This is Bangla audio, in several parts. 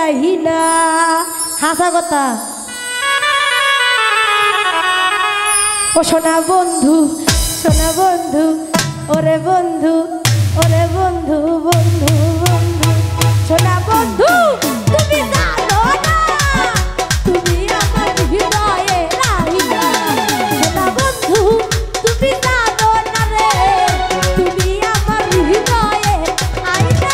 রাহিনা হাসা কথা ও সোনা বন্ধু ওরে বন্ধু বন্ধু বন্ধু সোনা বন্ধু তুমি জানো না তুমি আমার হৃদয়ে রাহিনা সোনা বন্ধু তুমি জানো না রে তুমি আমার হৃদয়ে আইনা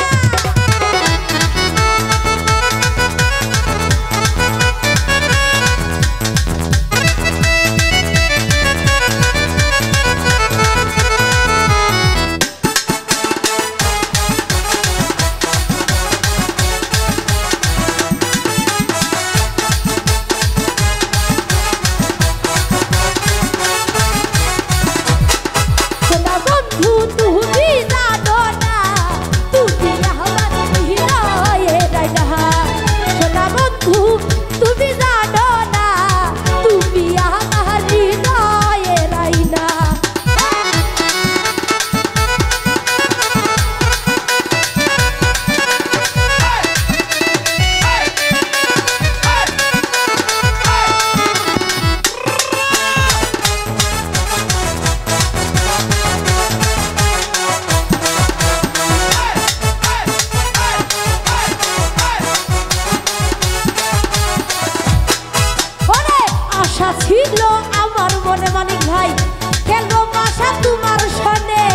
ছিল আমার মনে মানিক ভাই কেন বাসা তোমার সনে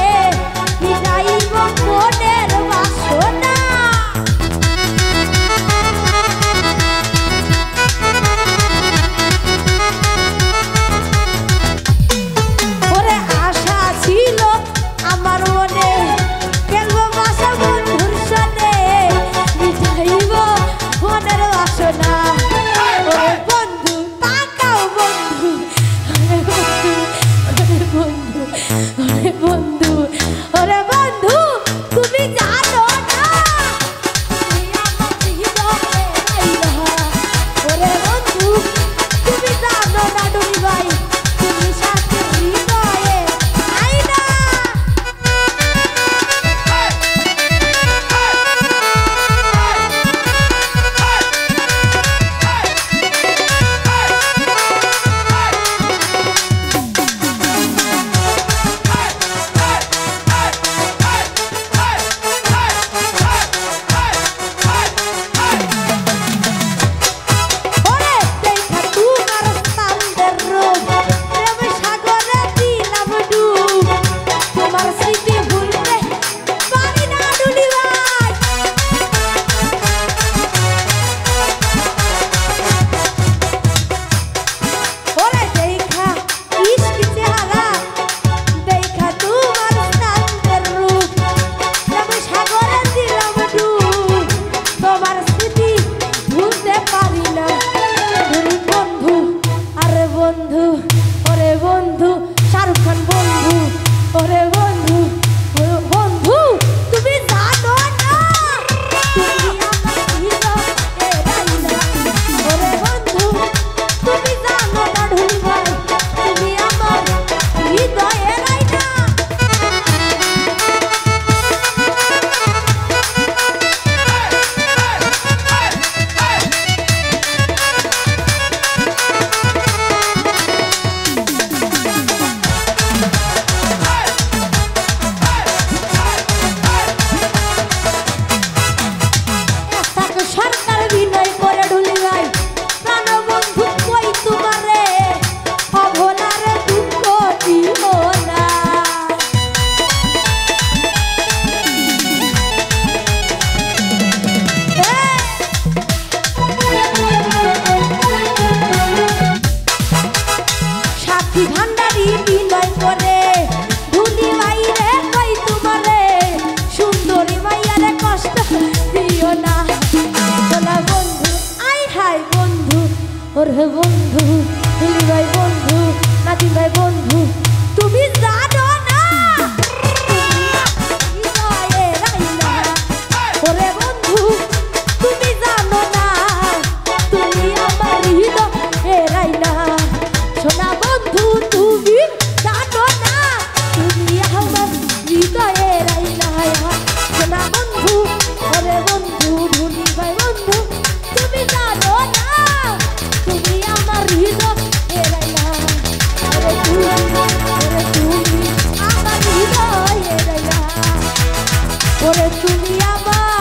যাইব মনের বাসনা ওরে আশা ছিল আমার মনে কেন বাসা বন্ধুর সনে যাইব মনের বাসনা বন্ধু ওরে বন্ধু তুমি জানো না তুমি আমার হৃদয়ে রাহিনা ওরে বন্ধু তুমি জানো না ডুরি ভাই তুমি সাথে হৃদয়ে আইনা ওরে বন্ধু দিলি ভাই বন্ধু নাতি ভাই বন্ধু তুমি জানো না হৃদয়ে রাহিনা ওরে বন্ধু তুমি জানো না তুমি আমার হৃদয়ে রাহিনা সোনা বন্ধু তুমি জানো না তুমি আমার হৃদয়ে রাহিনা সোনা বন্ধু ওরে বন্ধু দিলি ভাই বন্ধু তুমি আমার